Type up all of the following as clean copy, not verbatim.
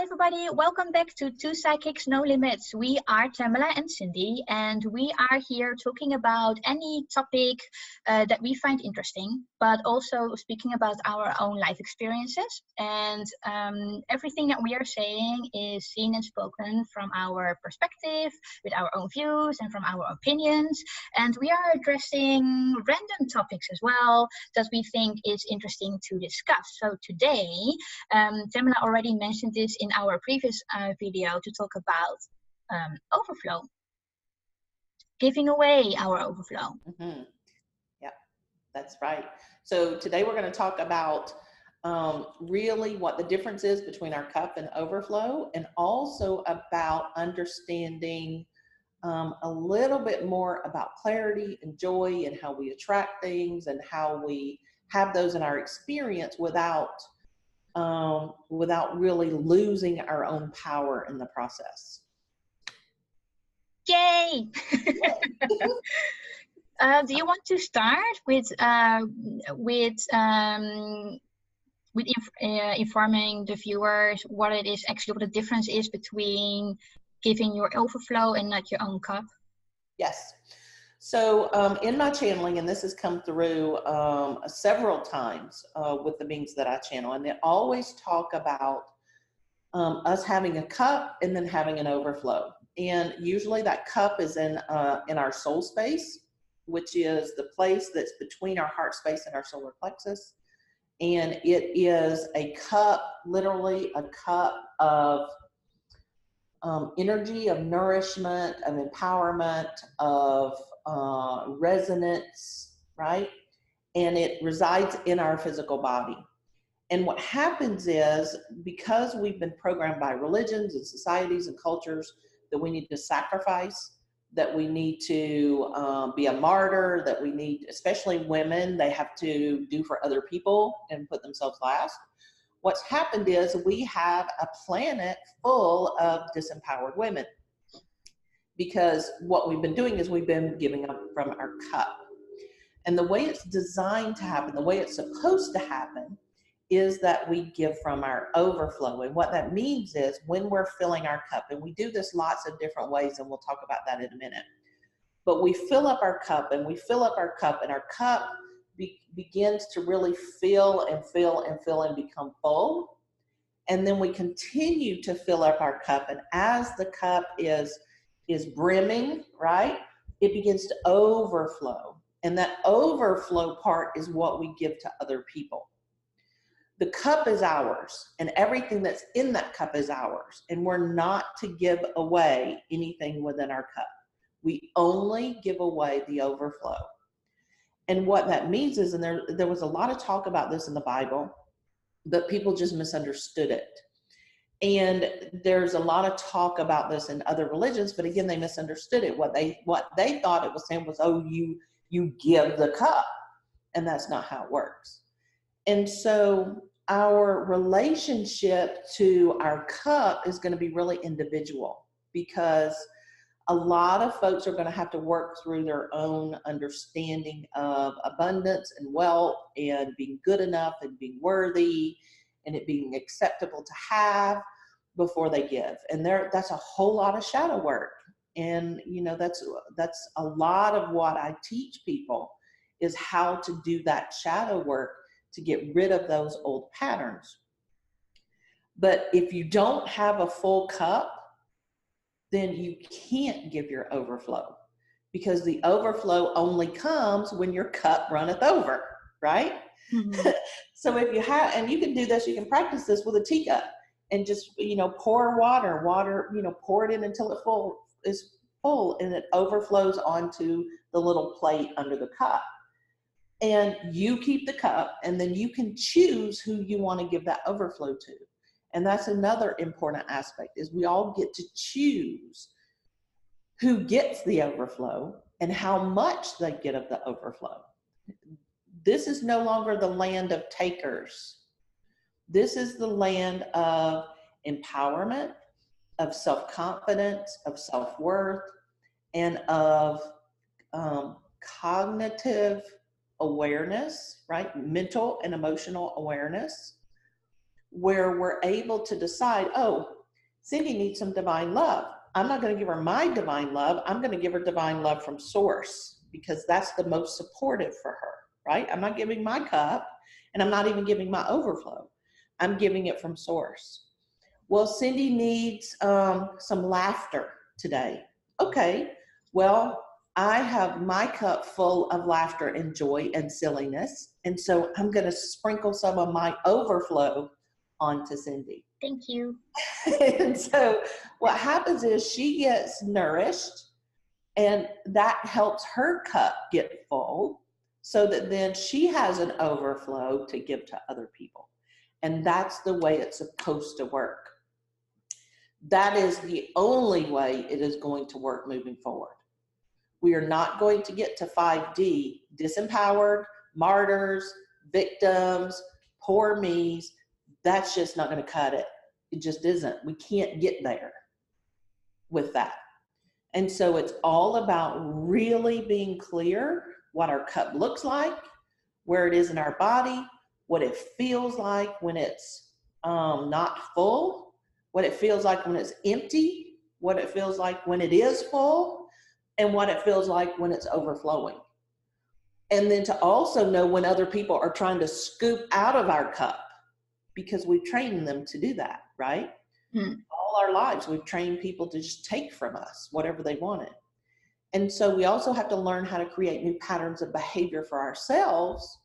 everybody, welcome back to 2Psychics No Limits. We are Tamalla and Cindy, and we are here talking about any topic that we find interesting, but also speaking about our own life experiences. And everything that we are saying is seen and spoken from our perspective, with our own views and from our opinions. And we are addressing random topics as well that we think is interesting to discuss. So today, Tamalla already mentioned this in our previous video to talk about overflow, giving away our overflow. Mm-hmm. Yeah, that's right. So today we're going to talk about really what the difference is between our cup and overflow, and also about understanding a little bit more about clarity and joy and how we attract things and how we have those in our experience without really losing our own power in the process. Yay! Do you want to start with informing the viewers what it is actually, what the difference is between giving your overflow and not your own cup? Yes. So in my channeling, and this has come through several times with the beings that I channel, and they always talk about us having a cup and then having an overflow. And usually that cup is in our soul space, which is the place that's between our heart space and our solar plexus. And it is a cup, literally a cup of energy, of nourishment, of empowerment, of resonance, right? And it resides in our physical body. And what happens is, because we've been programmed by religions and societies and cultures that we need to sacrifice, that we need to be a martyr, that we need, especially women, they have to do for other people and put themselves last. What's happened is we have a planet full of disempowered women, because what we've been doing is we've been giving up from our cup. And the way it's designed to happen, the way it's supposed to happen, is that we give from our overflow. And what that means is, when we're filling our cup, and we do this lots of different ways, and we'll talk about that in a minute, but we fill up our cup and we fill up our cup, and our cup begins to really fill and fill and fill and become full. And then we continue to fill up our cup, and as the cup is brimming, right, it begins to overflow. And that overflow part is what we give to other people. The cup is ours, and everything that's in that cup is ours. And we're not to give away anything within our cup. We only give away the overflow. And what that means is, and there was a lot of talk about this in the Bible, but people just misunderstood it. And there's a lot of talk about this in other religions, but again, they misunderstood it. What they thought it was saying was, oh, you give the cup, and that's not how it works. And so our relationship to our cup is going to be really individual, because a lot of folks are going to have to work through their own understanding of abundance and wealth and being good enough and being worthy and it being acceptable to have before they give. And that's a whole lot of shadow work. And that's a lot of what I teach people, is how to do that shadow work to get rid of those old patterns. But if you don't have a full cup, then you can't give your overflow, because the overflow only comes when your cup runneth over, right? Mm-hmm. So if you have, and you can do this, you can practice this with a teacup, and just, pour water, pour it in until it is full, and it overflows onto the little plate under the cup. And you keep the cup, and then you can choose who you want to give that overflow to. And that's another important aspect, is we all get to choose who gets the overflow and how much they get of the overflow. This is no longer the land of takers. This is the land of empowerment, of self-confidence, of self-worth, and of cognitive awareness, right? Mental and emotional awareness, where we're able to decide, oh, Cindy needs some divine love. I'm not going to give her my divine love. I'm going to give her divine love from source, because that's the most supportive for her, right? I'm not giving my cup, and I'm not even giving my overflow. I'm giving it from source. Well, Cindy needs some laughter today. Okay, well, I have my cup full of laughter and joy and silliness, and so I'm going to sprinkle some of my overflow onto Cindy. Thank you. And so what happens is she gets nourished, and that helps her cup get full, so that then she has an overflow to give to other people. And that's the way it's supposed to work. That is the only way it is going to work moving forward. We are not going to get to 5D, disempowered, martyrs, victims, poor me's. That's just not going to cut it. It just isn't. We can't get there with that. And so it's all about really being clear what our cup looks like, where it is in our body, what it feels like when it's not full, what it feels like when it's empty, what it feels like when it is full, and what it feels like when it's overflowing. And then to also know when other people are trying to scoop out of our cup, because we've trained them to do that, right? All our lives, we've trained people to just take from us whatever they wanted. And so we also have to learn how to create new patterns of behavior for ourselves,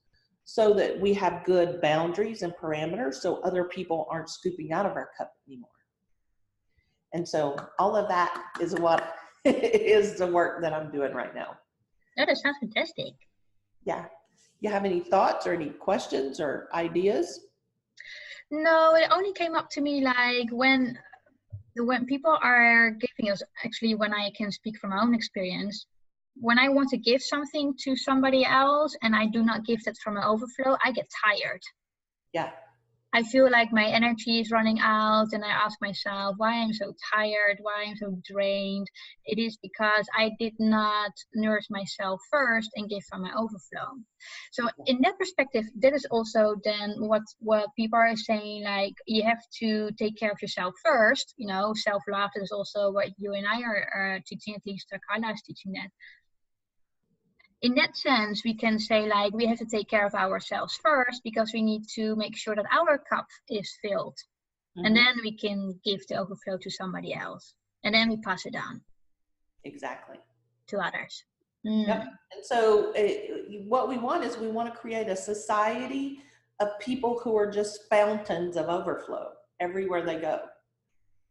so that we have good boundaries and parameters, so other people aren't scooping out of our cup anymore. And so all of that is what is the work that I'm doing right now. Oh, that sounds fantastic. Yeah. You have any thoughts or any questions or ideas? No, it only came up to me like when people are giving us, actually when I can speak from my own experience, when I want to give something to somebody else and I do not give that from an overflow, I get tired. Yeah. I feel like my energy is running out, and I ask myself why I'm so tired, why I'm so drained. It is because I did not nourish myself first and give from my overflow. So in that perspective, that is also then what people are saying, like you have to take care of yourself first. You know, self-love is also what you and I are teaching, at least Carla is teaching that. In that sense, we can say like we have to take care of ourselves first, because we need to make sure that our cup is filled. Mm-hmm. And then we can give the overflow to somebody else. And then we pass it on. Exactly. To others. Yep. And so what we want is we want to create a society of people who are just fountains of overflow everywhere they go.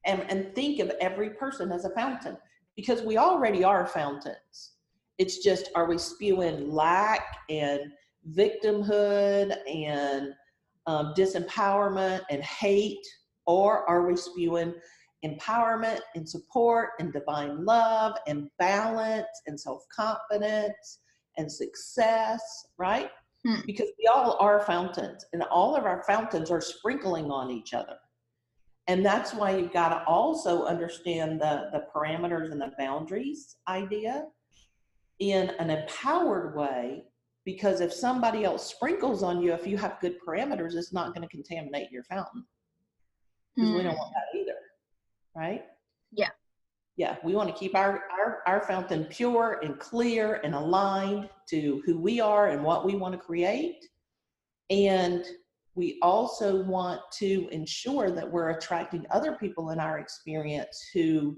And think of every person as a fountain, because we already are fountains. It's just, are we spewing lack and victimhood and disempowerment and hate, or are we spewing empowerment and support and divine love and balance and self-confidence and success, right? Because we all are fountains, and all of our fountains are sprinkling on each other. And that's why you've got to also understand the parameters and the boundaries idea in an empowered way, because if somebody else sprinkles on you, if you have good parameters, it's not going to contaminate your fountain, because we don't want that either, right? Yeah. Yeah, we want to keep our fountain pure and clear and aligned to who we are and what we want to create. And we also want to ensure that we're attracting other people in our experience who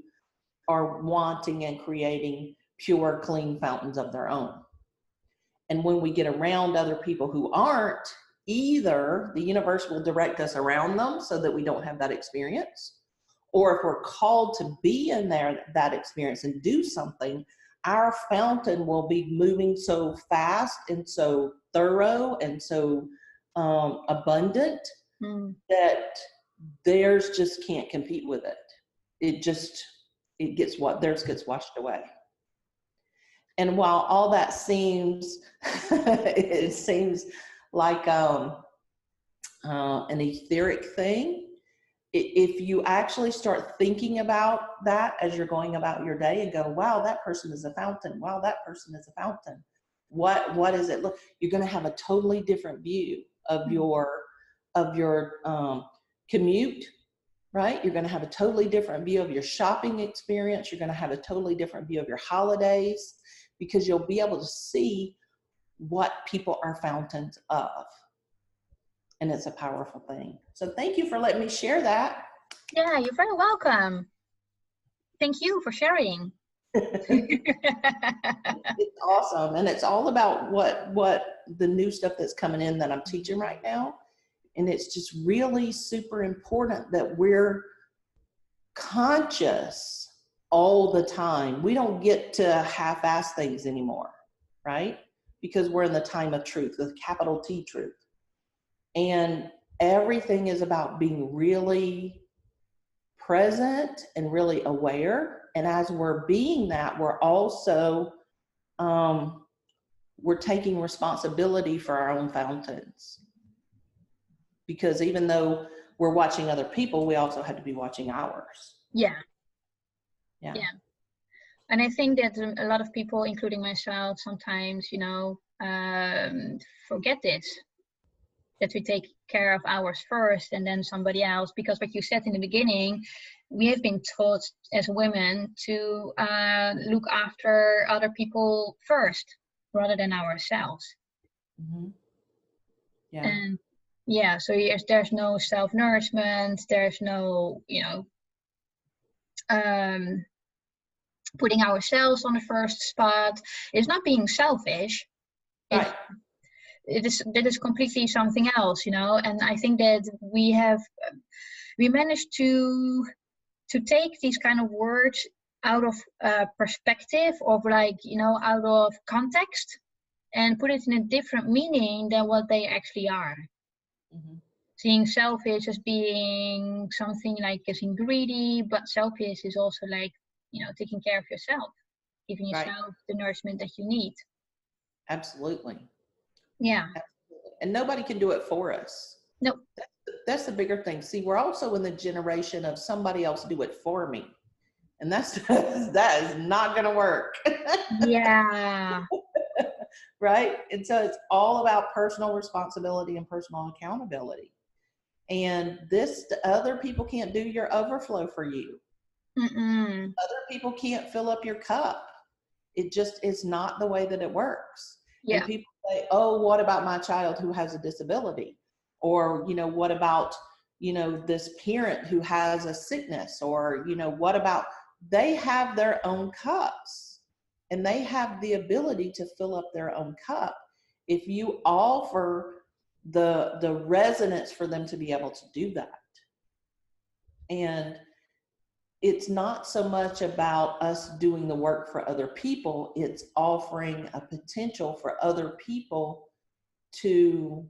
are wanting and creating pure, clean fountains of their own. And when we get around other people who aren't, either the universe will direct us around them so that we don't have that experience, or if we're called to be in that experience and do something, our fountain will be moving so fast and so thorough and so abundant that theirs just can't compete with it. Theirs gets washed away. And while all that seems, it seems like an etheric thing, if you actually start thinking about that as you're going about your day and go, wow, that person is a fountain. Wow, that person is a fountain. What is it? Look, you're going to have a totally different view of your commute right? You're going to have a totally different view of your shopping experience. You're going to have a totally different view of your holidays, because you'll be able to see what people are fountains of. And it's a powerful thing. So thank you for letting me share that. Yeah, you're very welcome. Thank you for sharing. It's awesome. And it's all about what the new stuff that's coming in that I'm teaching right now. And it's just really super important that we're conscious all the time. We don't get to half-ass things anymore, right? Because we're in the time of truth, with capital T truth. And everything is about being really present and really aware. And as we're being that, we're also, we're taking responsibility for our own fountains. Because even though we're watching other people, we also have to be watching ours. Yeah. Yeah. Yeah. And I think that a lot of people, including myself, sometimes, forget this, that we take care of ours first and then somebody else. Because what you said in the beginning, we have been taught as women to look after other people first rather than ourselves. Mm-hmm. Yeah. And yeah, so there's no self-nourishment, there's no, putting ourselves on the first spot. It's not being selfish. Right. That is completely something else, and I think that we managed to take these kind of words out of perspective of out of context and put it in a different meaning than what they actually are. Mm-hmm. Seeing selfish as being something like as greedy, but selfish is also like, taking care of yourself, giving yourself the nourishment that you need. Absolutely. Yeah. Absolutely. And nobody can do it for us. Nope. That's the bigger thing. See, we're also in the generation of somebody else do it for me. And that is not going to work. Yeah. Right? And so it's all about personal responsibility and personal accountability. And other people can't do your overflow for you. Mm-mm. Other people can't fill up your cup. It just is not the way that it works. Yeah. And people say, oh, what about my child who has a disability? Or, what about, this parent who has a sickness? Or, what about, they have their own cups and they have the ability to fill up their own cup. If you offer the resonance for them to be able to do that. And it's not so much about us doing the work for other people. It's offering a potential for other people to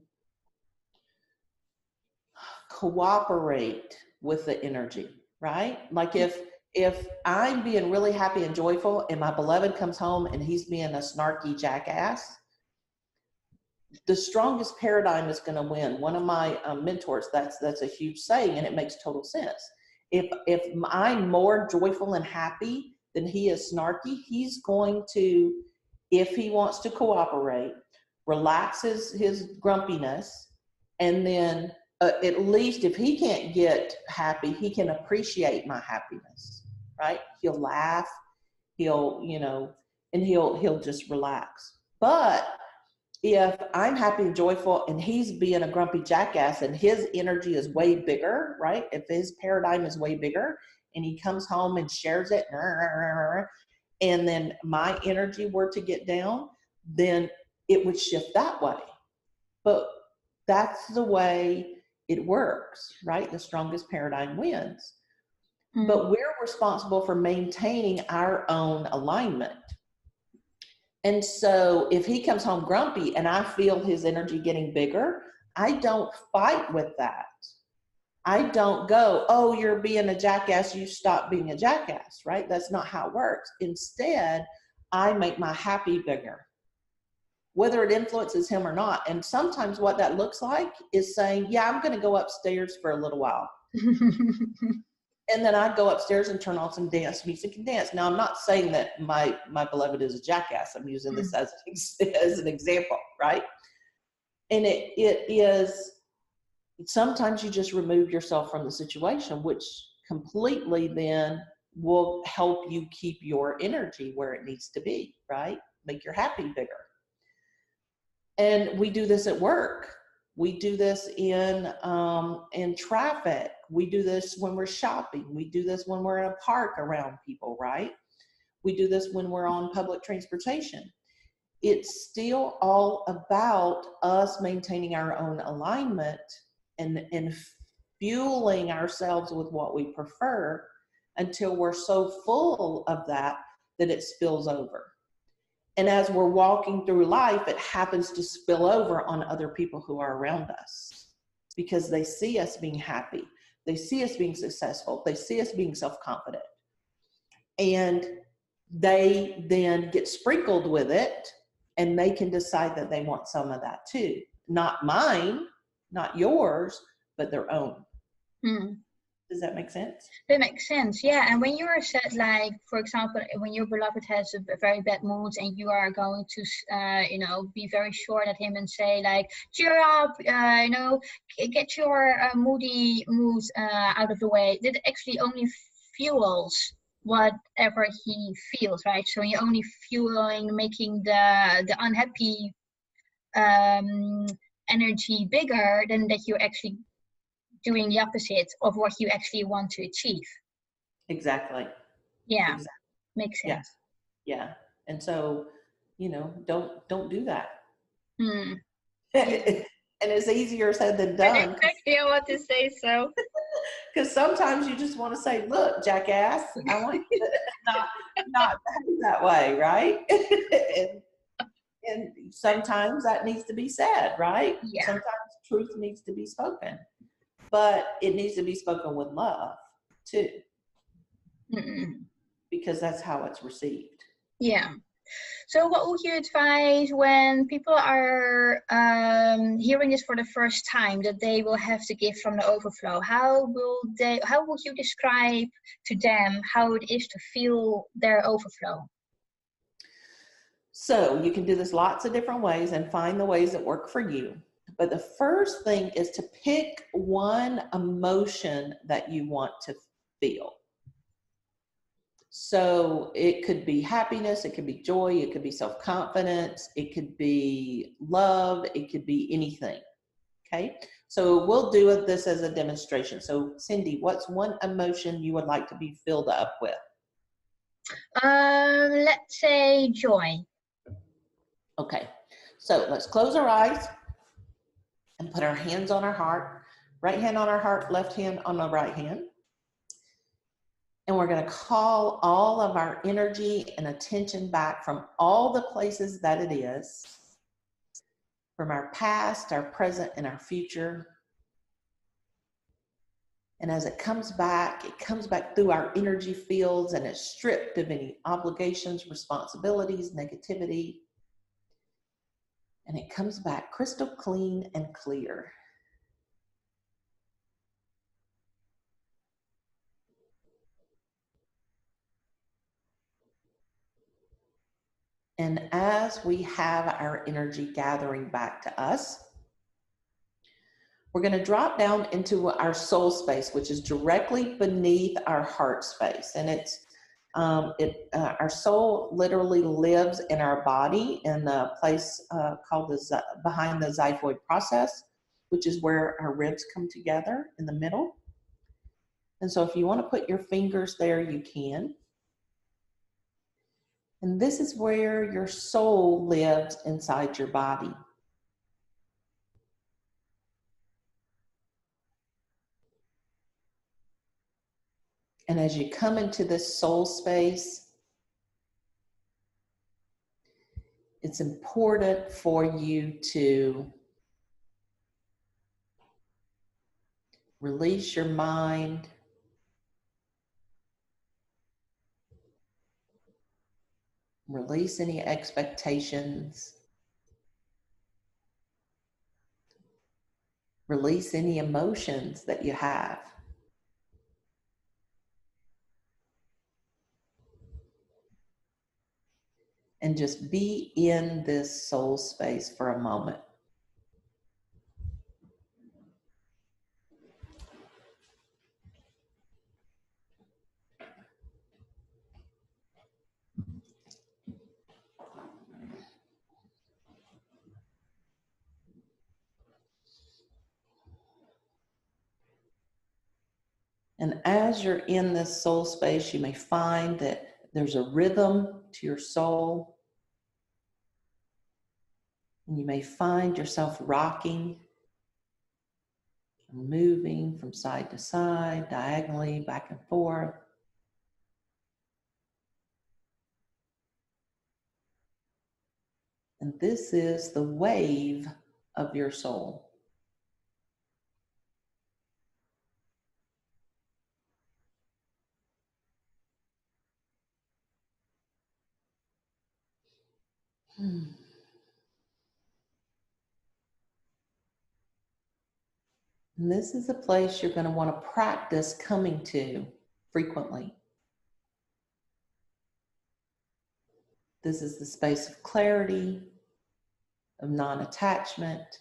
cooperate with the energy, right? Like if I'm being really happy and joyful and my beloved comes home and he's being a snarky jackass, the strongest paradigm is going to win. One of my mentors, that's a huge saying, and it makes total sense. If I'm more joyful and happy than he is snarky, he's going to, if he wants to cooperate, relax his grumpiness, and then at least if he can't get happy, he can appreciate my happiness, right? He'll laugh, he'll just relax. But if I'm happy and joyful and he's being a grumpy jackass and his energy is way bigger, right? If his paradigm is way bigger and he comes home and shares it, and then my energy were to get down, then it would shift that way. But that's the way it works, right? The strongest paradigm wins. Mm-hmm. But we're responsible for maintaining our own alignment. And so if he comes home grumpy and I feel his energy getting bigger, I don't fight with that. I don't go, oh, you're being a jackass, you stop being a jackass, right? That's not how it works. Instead, I make my happy bigger, whether it influences him or not. And sometimes what that looks like is saying, yeah, I'm going to go upstairs for a little while. And then I go upstairs and turn on some dance music and dance. Now, I'm not saying that my beloved is a jackass. I'm using this as an example, right? And it is, sometimes you just remove yourself from the situation, which completely then will help you keep your energy where it needs to be, right? Make your happy bigger. And we do this at work. We do this in traffic. We do this when we're shopping. We do this when we're in a park around people, right? We do this when we're on public transportation. It's still all about us maintaining our own alignment and fueling ourselves with what we prefer until we're so full of that it spills over. And as we're walking through life, it happens to spill over on other people who are around us because they see us being happy. They see us being successful. They see us being self-confident. And they then get sprinkled with it, and they can decide that they want some of that too. Not mine, not yours, but their own. Hmm. Does that make sense? That makes sense, yeah. And when you are said, like, for example, when your beloved has a very bad mood and you are going to, be very short at him and say, like, cheer up, get your moody mood out of the way, that actually only fuels whatever he feels, right? So you're only fueling, making the unhappy energy bigger than that you're actually doing the opposite of what you actually want to achieve. Exactly. Yeah. Exactly. Makes sense. Yeah. And so, don't do that. Hmm. And it's easier said than done. Exactly, I want to say so. Because sometimes you just want to say, look, jackass, I want you to not behave that way, right? and sometimes that needs to be said, right? Yeah. Sometimes truth needs to be spoken. But it needs to be spoken with love, too. Mm-mm. Because that's how it's received. Yeah. So what would you advise when people are hearing this for the first time, that they will have to give from the overflow? How would you describe to them how it is to feel their overflow? So you can do this lots of different ways and find the ways that work for you. But the first thing is to pick one emotion that you want to feel. So it could be happiness, it could be joy, it could be self-confidence, it could be love, it could be anything. Okay, so we'll do this as a demonstration. So Cindy, what's one emotion you would like to be filled up with? Let's say joy. Okay, so let's close our eyes and put our hands on our heart. Right hand on our heart, left hand on the right hand. And we're going to call all of our energy and attention back from all the places that it is, from our past, our present, and our future. And as it comes back through our energy fields, and it's stripped of any obligations, responsibilities, negativity. And it comes back crystal clean and clear. And as we have our energy gathering back to us, we're going to drop down into our soul space, which is directly beneath our heart space. And it's our soul literally lives in our body in a place called behind the xiphoid process, which is where our ribs come together in the middle. And so if you want to put your fingers there, you can. And this is where your soul lives inside your body. And as you come into this soul space, it's important for you to release your mind, release any expectations, release any emotions that you have. And just be in this soul space for a moment. And as you're in this soul space, you may find that there's a rhythm to your soul. And you may find yourself rocking, moving from side to side, diagonally, back and forth. And this is the wave of your soul. And this is a place you're going to want to practice coming to frequently. This is the space of clarity, of non-attachment,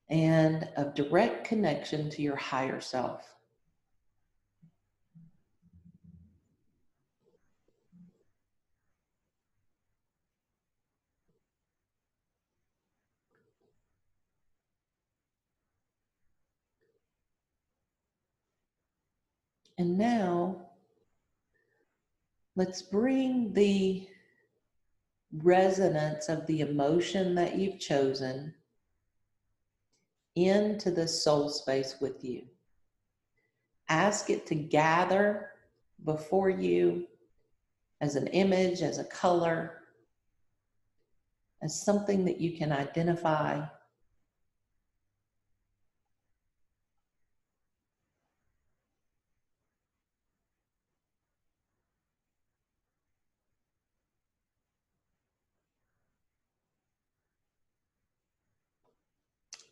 and of direct connection to your higher self. And now, let's bring the resonance of the emotion that you've chosen into the soul space with you. Ask it to gather before you as an image, as a color, as something that you can identify.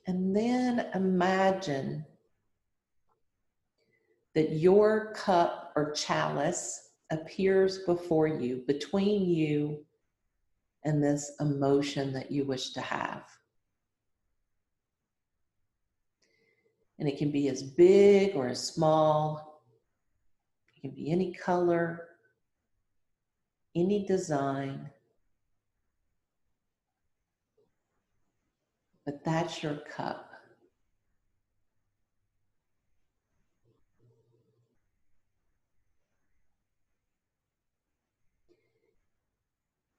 And then imagine that your cup or chalice appears before you, between you and this emotion that you wish to have. And it can be as big or as small. It can be any color, any design. But that's your cup.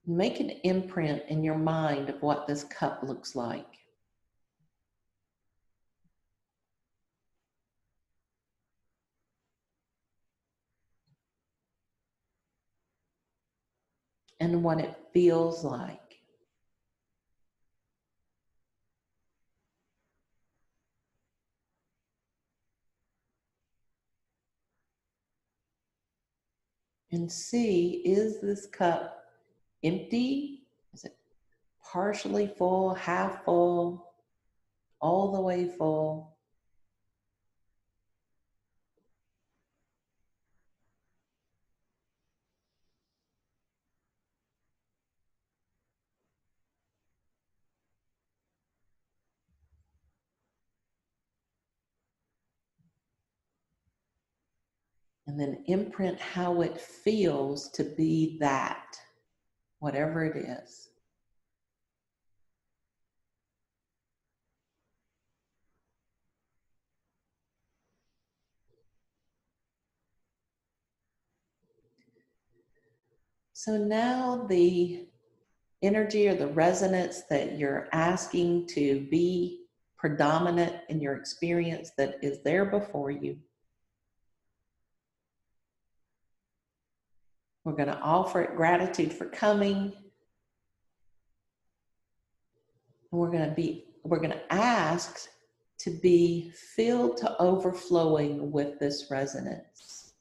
Make an imprint in your mind of what this cup looks like. And what it feels like. And see, is this cup empty? Is it partially full, half full, all the way full? And then imprint how it feels to be that, whatever it is. So now the energy or the resonance that you're asking to be predominant in your experience that is there before you, we're going to offer it gratitude for coming. And we're going to ask to be filled to overflowing with this resonance.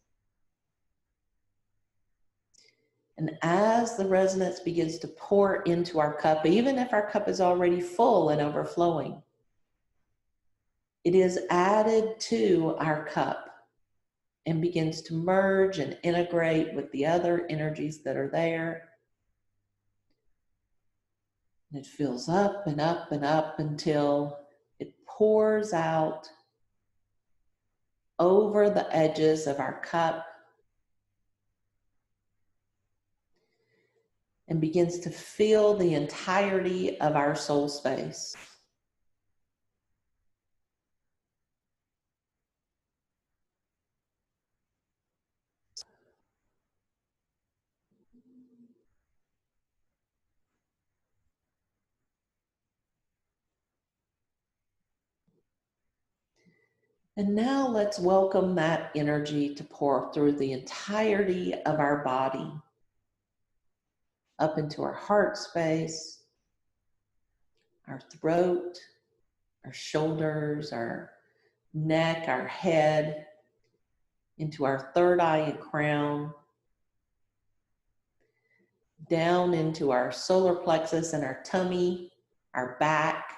And as the resonance begins to pour into our cup, even if our cup is already full and overflowing, it is added to our cup and begins to merge and integrate with the other energies that are there. And it fills up and up and up until it pours out over the edges of our cup and begins to fill the entirety of our soul space. And now let's welcome that energy to pour through the entirety of our body, up into our heart space, our throat, our shoulders, our neck, our head, into our third eye and crown, down into our solar plexus and our tummy, our back,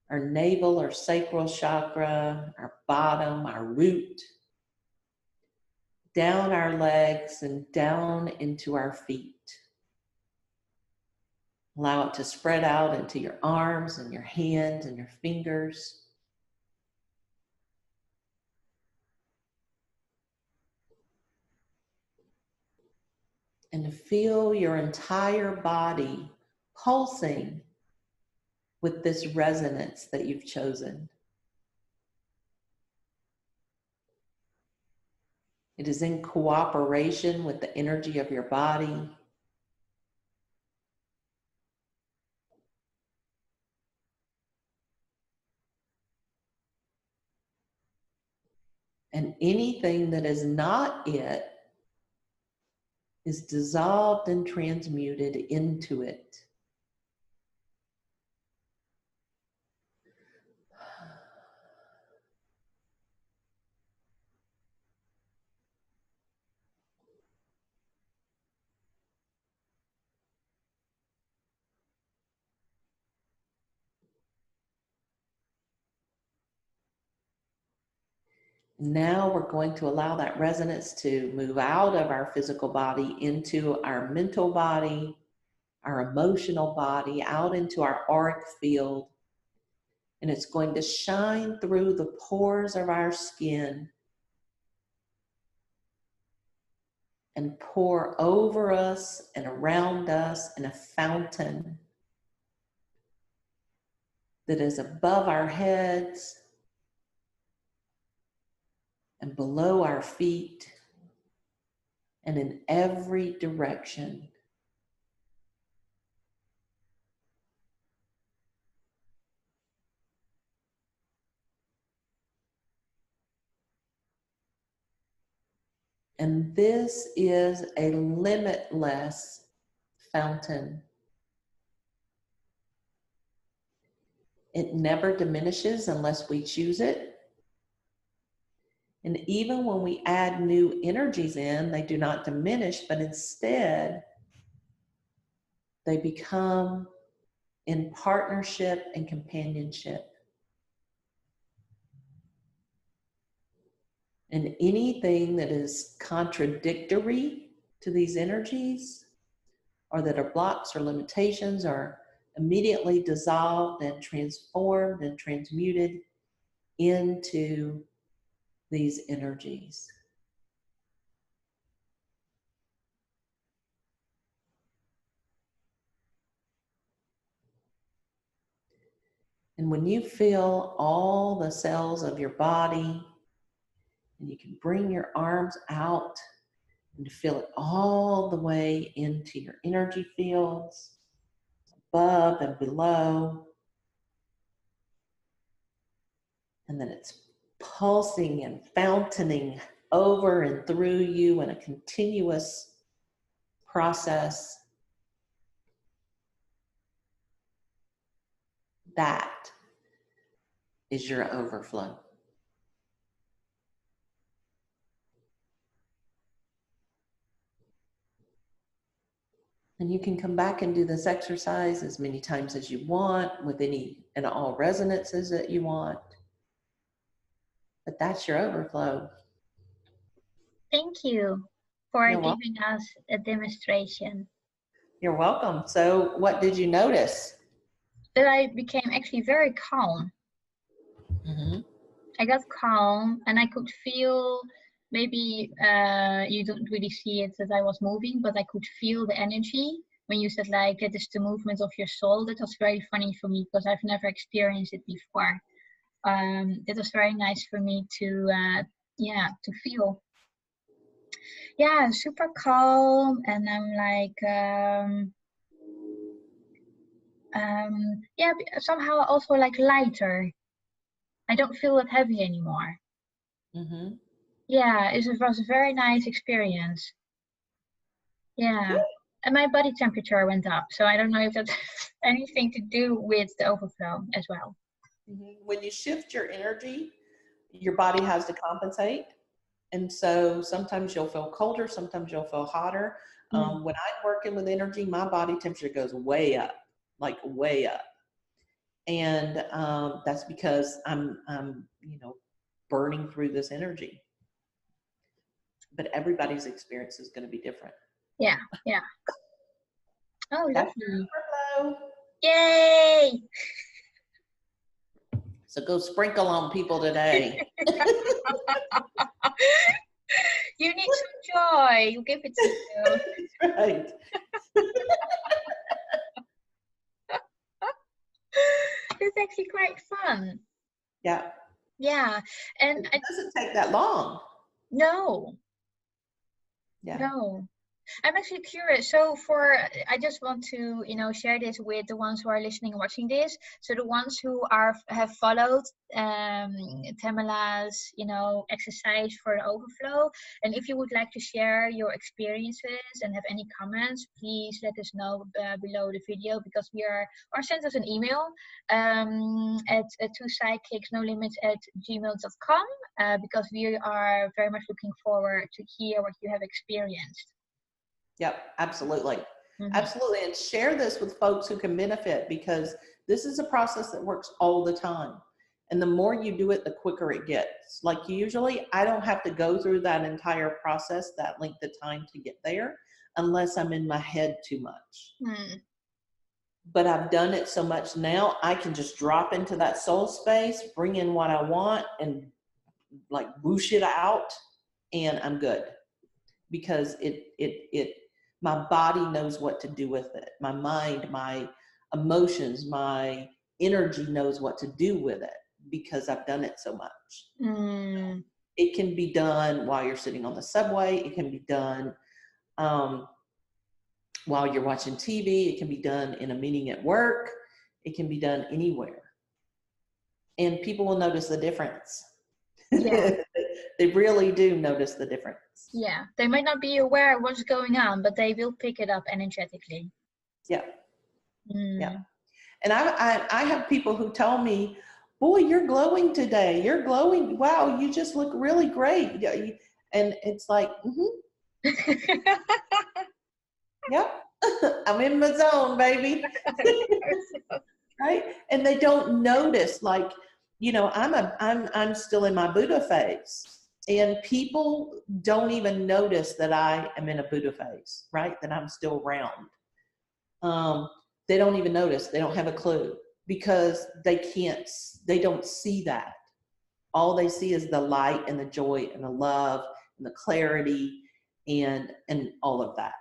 our navel, our sacral chakra, our bottom, our root, down our legs and down into our feet. Allow it to spread out into your arms and your hands and your fingers. And to feel your entire body pulsing with this resonance that you've chosen. It is in cooperation with the energy of your body. And anything that is not it is dissolved and transmuted into it. Now we're going to allow that resonance to move out of our physical body into our mental body, our emotional body, out into our auric field. And it's going to shine through the pores of our skin and pour over us and around us in a fountain that is above our heads and below our feet and in every direction. And this is a limitless fountain. It never diminishes unless we choose it. And even when we add new energies in, they do not diminish, but instead they become in partnership and companionship. And anything that is contradictory to these energies, or that are blocks or limitations, are immediately dissolved and transformed and transmuted into these energies. And when you feel all the cells of your body, and you can bring your arms out and feel it all the way into your energy fields, above and below. And then it's pulsing and fountaining over and through you in a continuous process. That is your overflow. And you can come back and do this exercise as many times as you want, with any and all resonances that you want. But that's your overflow. Thank you for You're welcome. giving us a demonstration. You're welcome. So what did you notice? That I became actually very calm. Mm-hmm. I got calm and I could feel, maybe you don't really see it that I was moving, but I could feel the energy. When you said like, it is the movement of your soul, that was very funny for me because I've never experienced it before. It was very nice for me to feel. Yeah, super calm, and I'm like, somehow also like lighter. I don't feel that heavy anymore. Mm-hmm. Yeah, it was a very nice experience. Yeah. And my body temperature went up. So I don't know if that has anything to do with the overflow as well. Mm-hmm. When you shift your energy, your body has to compensate. And so sometimes you'll feel colder, sometimes you'll feel hotter. When I'm working with energy, my body temperature goes way up, like way up. And that's because I'm burning through this energy. But everybody's experience is going to be different. Yeah, yeah. Oh, That's lovely. Overflow. Yay! So go sprinkle on people today. You need some joy. You give it to you. That's right. It's actually quite fun. Yeah. Yeah. And It doesn't take that long. no. Yeah. No. I'm actually curious. So I just want to, share this with the ones who are listening and watching this. So the ones who have followed Tamalla's, exercise for the overflow. And if you would like to share your experiences and have any comments, please let us know below the video, because or send us an email at 2psychicsnolimits@gmail.com, because we are very much looking forward to hear what you have experienced. Yep, absolutely. Mm-hmm. Absolutely. And share this with folks who can benefit, because this is a process that works all the time. And the more you do it, the quicker it gets. Like usually, I don't have to go through that entire process, that length of time to get there, unless I'm in my head too much. But I've done it so much now, I can just drop into that soul space, bring in what I want, and like whoosh it out, and I'm good. Because my body knows what to do with it. My mind, my emotions, my energy knows what to do with it, because I've done it so much. It can be done while you're sitting on the subway. It can be done while you're watching TV. It can be done in a meeting at work. It can be done anywhere. And people will notice the difference. Yeah. They really do notice the difference. Yeah. They might not be aware of what's going on, but they will pick it up energetically. Yeah. Yeah. And I have people who tell me, boy, you're glowing today. You're glowing. Wow, you just look really great. And it's like, yep, I'm in my zone, baby. Right? And they don't notice, like, I'm still in my Buddha phase. And people don't even notice that I am in a Buddha phase, right? That I'm still round. They don't even notice. They don't have a clue, because they don't see that. All they see is the light and the joy and the love and the clarity and all of that.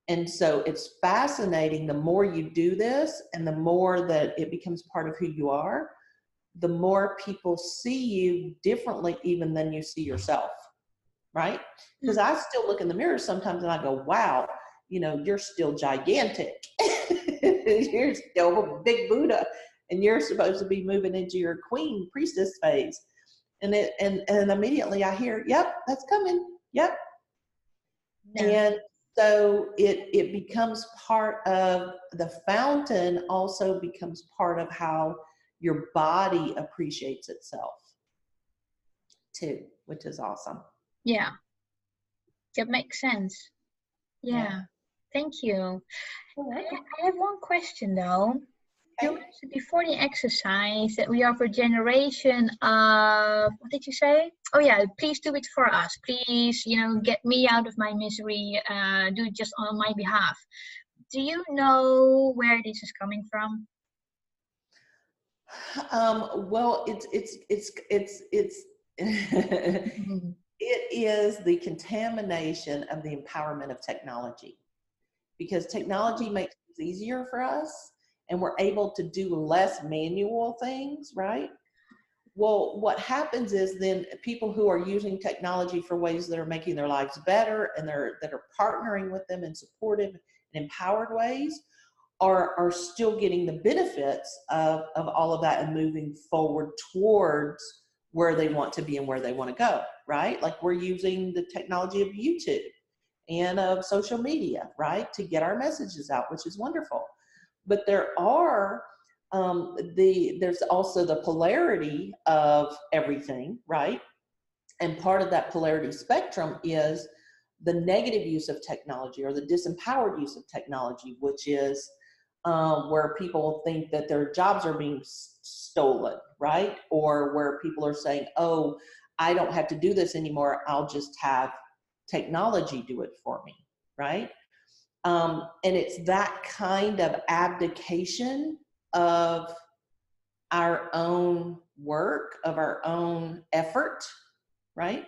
And so it's fascinating. The more you do this and the more that it becomes part of who you are, the more people see you differently even than you see yourself, right? Because I still look in the mirror sometimes and I go, wow, you're still gigantic. You're still a big Buddha, and you're supposed to be moving into your queen priestess phase. And immediately I hear, yep, that's coming. Yep. No. And so it becomes part of the fountain, also becomes part of how your body appreciates itself too, which is awesome. Yeah. That makes sense. Yeah. Thank you. I have one question though. Okay. You mentioned before the exercise that we are for generation of, what did you say? Oh yeah, please do it for us. Please, get me out of my misery. Do it just on my behalf. Do you know where this is coming from? Well, it's it is the contamination of the empowerment of technology, because technology makes it easier for us and we're able to do less manual things, right? Well, what happens is then people who are using technology for ways that are making their lives better and that are partnering with them in supportive and empowered ways are still getting the benefits of all of that and moving forward towards where they want to be and where they want to go, right? Like we're using the technology of YouTube and of social media, right, to get our messages out, which is wonderful. But there are, there's also the polarity of everything, right? And part of that polarity spectrum is the negative use of technology or the disempowered use of technology, which is where people think that their jobs are being stolen, right? Or where people are saying, oh, I don't have to do this anymore. I'll just have technology do it for me, right? And it's that kind of abdication of our own work, of our own effort, right?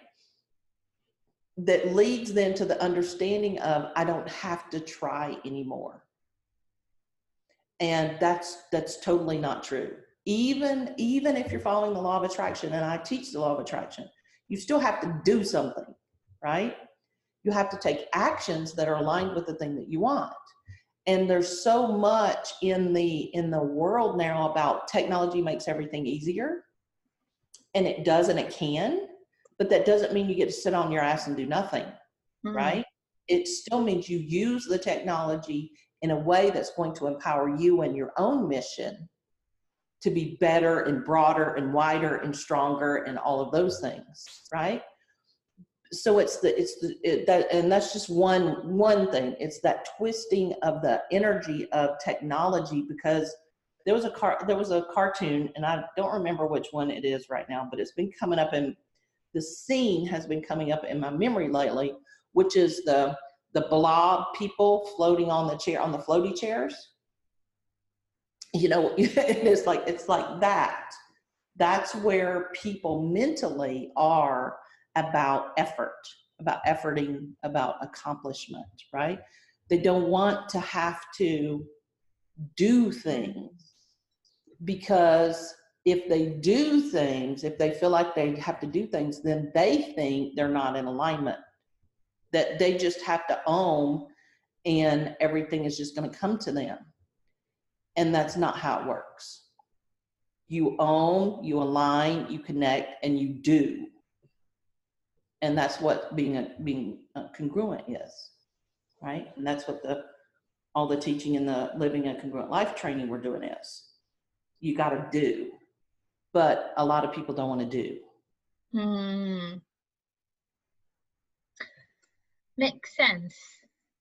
That leads then to the understanding of, I don't have to try anymore. And that's totally not true. Even if you're following the law of attraction, and I teach the law of attraction, you still have to do something, right? You have to take actions that are aligned with the thing that you want. And there's so much in the world now about technology makes everything easier. And it does, and it can, but that doesn't mean you get to sit on your ass and do nothing, right? It still means you use the technology in a way that's going to empower you and your own mission to be better and broader and wider and stronger and all of those things, right? So and that's just one thing. It's that twisting of the energy of technology, because there was a cartoon, and I don't remember which one it is right now, but it's been coming up, and the scene has been coming up in my memory lately, which is the blob people floating on the floaty chairs. You know, it's like that. That's where people mentally are about effort, about efforting, about accomplishment, right? They don't want to have to do things, because if they do things, if they feel like they have to do things, then they think they're not in alignment, that they just have to own and everything is just going to come to them. And that's not how it works. You own, you align, you connect, and you do. And that's what being congruent is, right? And that's what all the teaching in the Living a Congruent Life training we're doing is. You got to do. But a lot of people don't want to do. Makes sense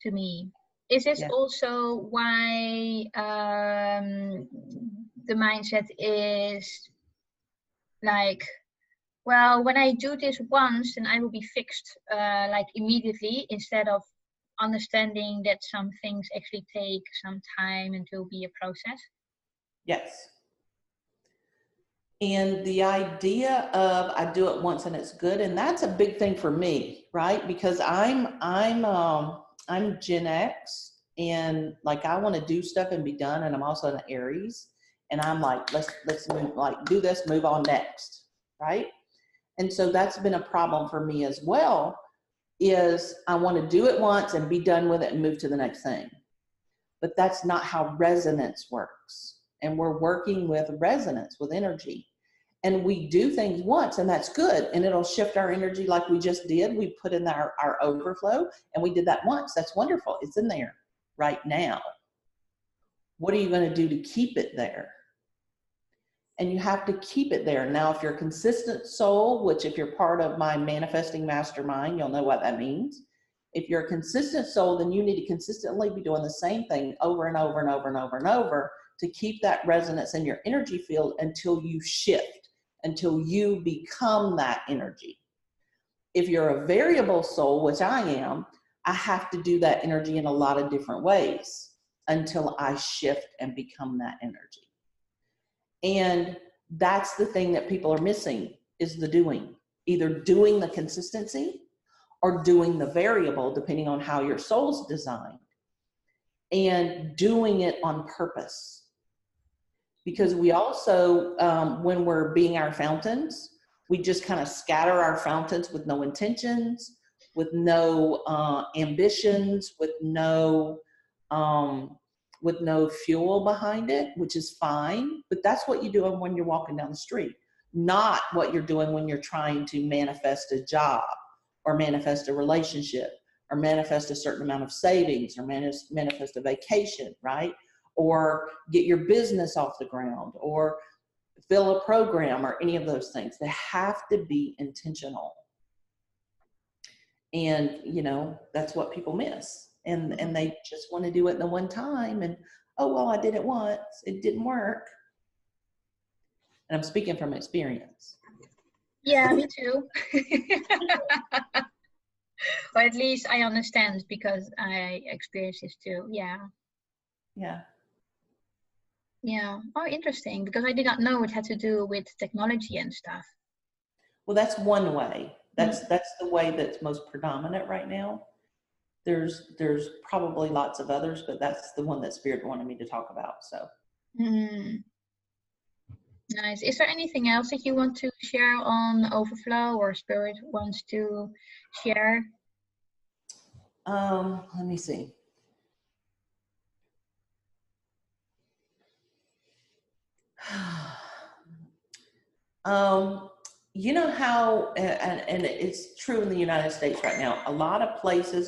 to me. Is this also why the mindset is like, well, when I do this once, then I will be fixed like immediately, instead of understanding that some things actually take some time and will be a process? Yes. And the idea of I do it once and it's good, and that's a big thing for me, right? Because I'm Gen X, and like I want to do stuff and be done, and I'm also an Aries, and I'm like, let's move, like do this, move on next, right? And so that's been a problem for me as well, is I want to do it once and be done with it and move to the next thing. But that's not how resonance works. And we're working with resonance, with energy. And we do things once, and that's good. And it'll shift our energy like we just did. We put in our overflow, and we did that once. That's wonderful. It's in there right now. What are you going to do to keep it there? And you have to keep it there. Now, if you're a consistent soul, which if you're part of my manifesting mastermind, you'll know what that means. If you're a consistent soul, then you need to consistently be doing the same thing over and over and over and over and over to keep that resonance in your energy field until you shift, until you become that energy. If you're a variable soul, which I am, I have to do that energy in a lot of different ways until I shift and become that energy. And that's the thing that people are missing, is the doing. Either doing the consistency or doing the variable, depending on how your soul's designed, and doing it on purpose. Because we also, when we're being our fountains, we just kind of scatter our fountains with no intentions, with no ambitions, with no with no fuel behind it, which is fine, but that's what you're doing when you're walking down the street, not what you're doing when you're trying to manifest a job or manifest a relationship or manifest a certain amount of savings or manifest a vacation, right? Or get your business off the ground or fill a program or any of those things. They have to be intentional. And, that's what people miss. And they just want to do it the one time. And, oh, well, I did it once. It didn't work. And I'm speaking from experience. Yeah, me too. Or at least I understand because I experienced this too. Yeah. Yeah. Yeah. Oh, interesting. Because I did not know it had to do with technology and stuff. Well, that's one way. That's the way that's most predominant right now. There's probably lots of others, but that's the one that Spirit wanted me to talk about. So. Nice. Is there anything else that you want to share on Overflow or Spirit wants to share? Let me see. You know how, and it's true in the United States right now, a lot of places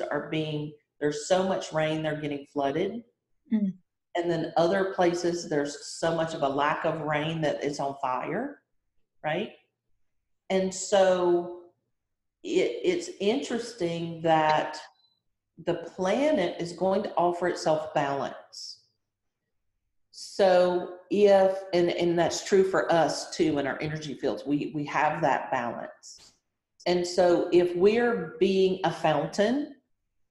there's so much rain, they're getting flooded. And then other places, there's so much of a lack of rain that it's on fire, right? And so it's interesting that the planet is going to offer itself balance. So and that's true for us too in our energy fields, we have that balance. And so if we're being a fountain,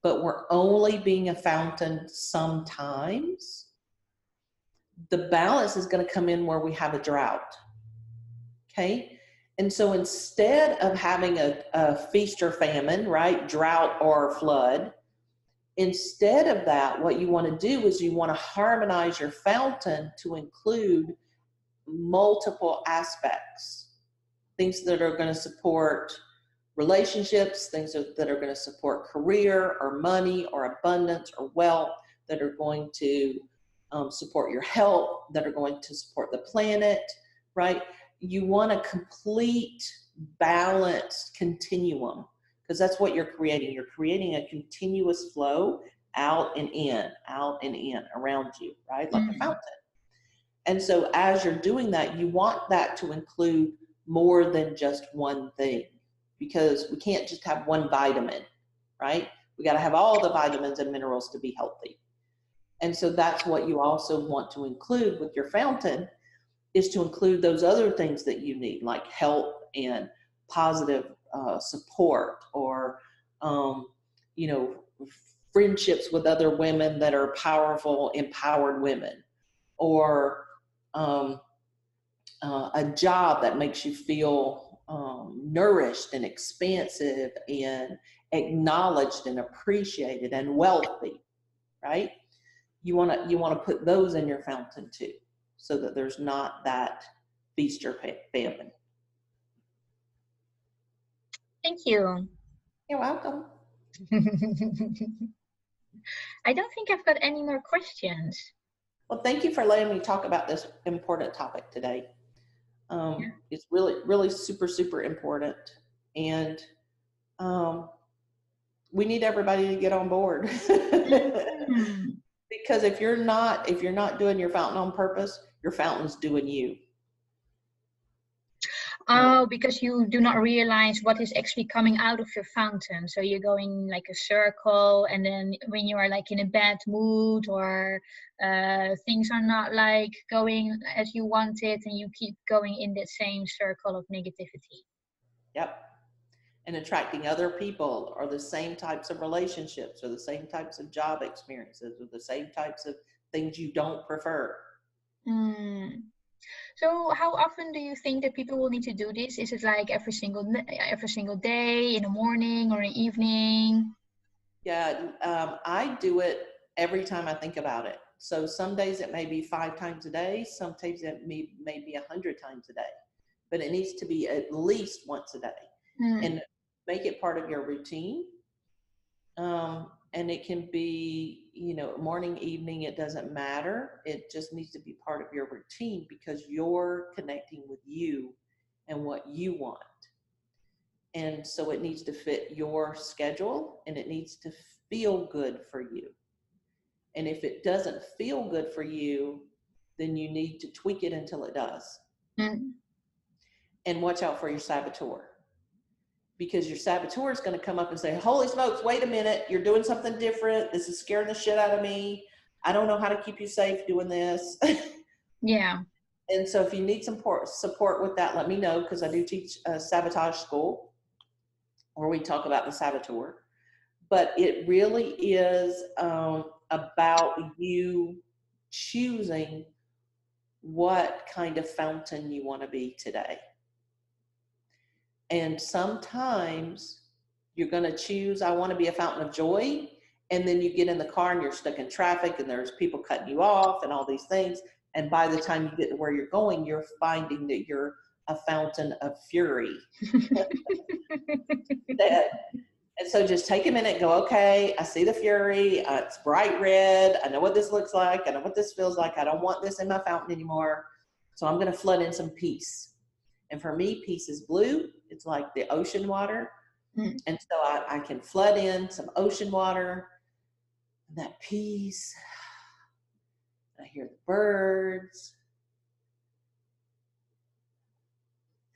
but we're only being a fountain sometimes, the balance is going to come in where we have a drought. Okay. And so instead of having a feast or famine, right, drought or flood, instead of that, what you want to do is you want to harmonize your fountain to include multiple aspects, things that are going to support relationships, things that are going to support career or money or abundance or wealth, that are going to support your health, that are going to support the planet, right? You want a complete, balanced continuum, because that's what you're creating. You're creating a continuous flow out and in around you, right? Like a fountain. And so as you're doing that, you want that to include more than just one thing, because we can't just have one vitamin, right? We got to have all the vitamins and minerals to be healthy. And so that's what you also want to include with your fountain, is to include those other things that you need, like health and positive support, or, friendships with other women that are powerful, empowered women, or a job that makes you feel nourished and expansive and acknowledged and appreciated and wealthy, right? You want to put those in your fountain too, so that there's not that feast or famine. Thank you. You're welcome. I don't think I've got any more questions. Well, thank you for letting me talk about this important topic today. It's really, really super, super important. And we need everybody to get on board. Because if you're not doing your fountain on purpose, your fountain's doing you. Oh, because you do not realize what is actually coming out of your fountain. So you're going like a circle, and then when you are like in a bad mood, or things are not like going as you wanted, and you keep going in that same circle of negativity. Yep. And attracting other people, or the same types of relationships, or the same types of job experiences, or the same types of things you don't prefer. So how often do you think that people will need to do this? Is it like every single day, in the morning or in the evening? Yeah, I do it every time I think about it. So some days it may be 5 times a day. Some days it may be 100 times a day. But it needs to be at least once a day. And make it part of your routine. And it can be, morning, evening, it doesn't matter. It just needs to be part of your routine because you're connecting with you and what you want. And so it needs to fit your schedule and it needs to feel good for you. And if it doesn't feel good for you, then you need to tweak it until it does. Mm. And watch out for your saboteur. Because your saboteur is going to come up and say, holy smokes, wait a minute, you're doing something different. This is scaring the shit out of me. I don't know how to keep you safe doing this. Yeah. And so if you need some support with that, let me know, because I do teach a sabotage school where we talk about the saboteur. But it really is about you choosing what kind of fountain you want to be today. And sometimes you're going to choose, I want to be a fountain of joy. And then you get in the car and you're stuck in traffic and there's people cutting you off and all these things. And by the time you get to where you're going, you're finding that you're a fountain of fury. And so just take a minute, go, okay, I see the fury. It's bright red. I know what this looks like. I know what this feels like. I don't want this in my fountain anymore. So I'm going to flood in some peace. And for me, peace is blue. It's like the ocean water. Mm. And so I can flood in some ocean water, and that peace. I hear the birds.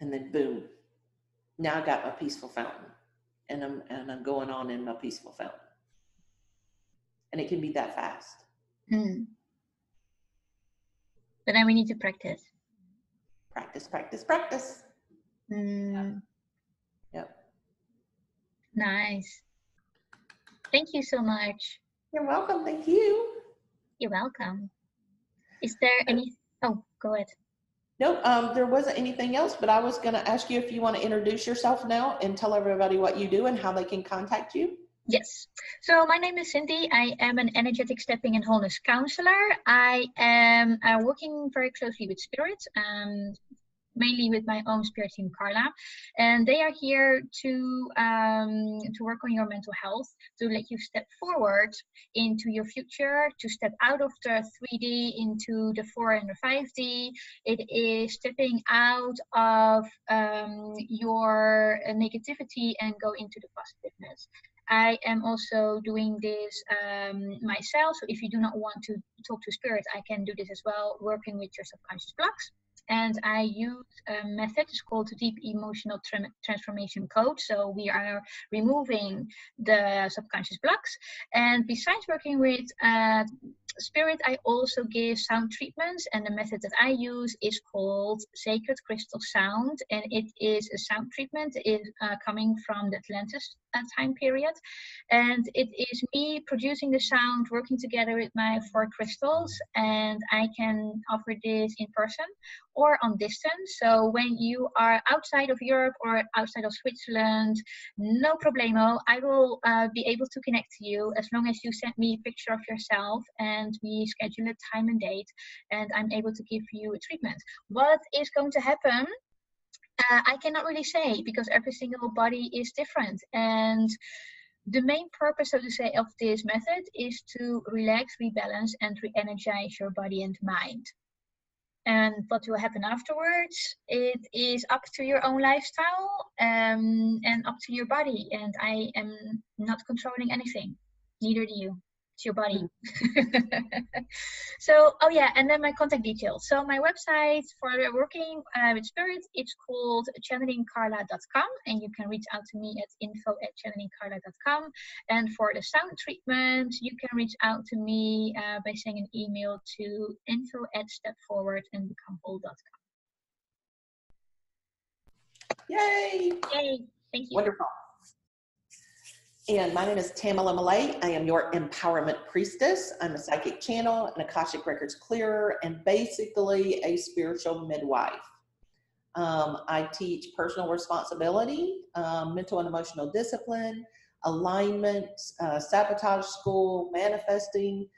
And then boom. Now I got my peaceful fountain. And I'm going on in my peaceful fountain. And it can be that fast. Mm. But then we need to practice. Practice, practice, practice. Mm. Yep. Nice. Thank you so much. You're welcome. Thank you. You're welcome. Is there any? Oh, go ahead. No, there wasn't anything else, but I was going to ask you if you want to introduce yourself now and tell everybody what you do and how they can contact you. Yes. So my name is Cindy. I am an energetic stepping and wholeness counselor. I am working very closely with spirits, mainly with my own spirit team, Carla, and they are here to work on your mental health, to let you step forward into your future, to step out of the 3D into the 4 and the 5D. It is stepping out of your negativity and go into the positiveness. I am also doing this myself, so if you do not want to talk to spirit, I can do this as well, working with your subconscious blocks. And I use a method, it's called the Deep Emotional Transformation Code. So we are removing the subconscious blocks. And besides working with spirit, I also give sound treatments. And the method that I use is called Sacred Crystal Sound. And it is a sound treatment coming from the Atlantis time period. And it is me producing the sound, working together with my 4 crystals. And I can offer this in person or on distance. So when you are outside of Europe or outside of Switzerland, no problemo. I will be able to connect to you as long as you send me a picture of yourself and we schedule a time and date, and I'm able to give you a treatment. What is going to happen? I cannot really say, because every single body is different. And the main purpose, so to say, of this method is to relax, rebalance, and re-energize your body and mind. And what will happen afterwards, it is up to your own lifestyle and up to your body. And I am not controlling anything, neither do you. It's your body. So, oh yeah, and then my contact details. So my website for working with spirits, it's called channelingcarla.com, and you can reach out to me at info@channelingcarla.com. And for the sound treatment, you can reach out to me by sending an email to info@stepforwardandbecomewhole.com. Yay! Yay! Thank you. Wonderful. And my name is Tamalla. I am your empowerment priestess. I'm a psychic channel, an Akashic Records clearer, and basically a spiritual midwife. I teach personal responsibility, mental and emotional discipline, alignment, sabotage school, manifesting,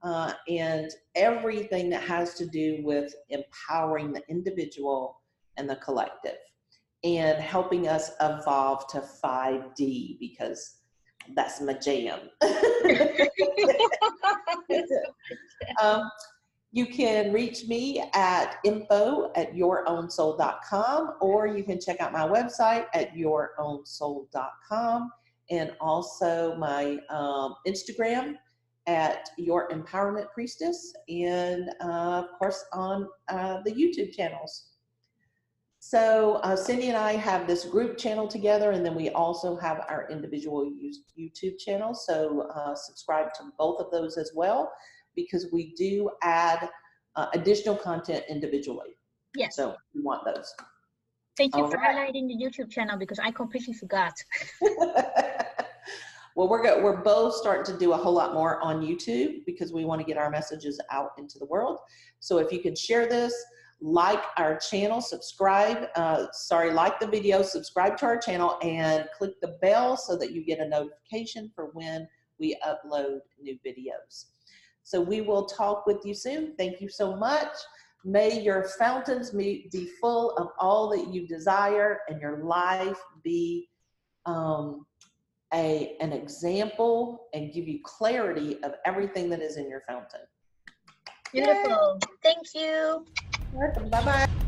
and everything that has to do with empowering the individual and the collective and helping us evolve to 5D, because That's my jam. You can reach me at info@yourownsoul.com, or you can check out my website at yourownsoul.com, and also my Instagram at Your Empowerment Priestess, and of course on the YouTube channels. So Cindy and I have this group channel together, and then we also have our individual YouTube channels. So subscribe to both of those as well, because we do add additional content individually. Yes. So we want those. Thank you for highlighting the YouTube channel, because I completely forgot. Well, we're both starting to do a whole lot more on YouTube, because we want to get our messages out into the world. So if you can share this, like our channel, subscribe, like the video, subscribe to our channel, and click the bell so that you get a notification for when we upload new videos. So we will talk with you soon. Thank you so much. May your fountains be full of all that you desire, and your life be an example and give you clarity of everything that is in your fountain. Beautiful. Yay. Thank you. Welcome. Bye-bye.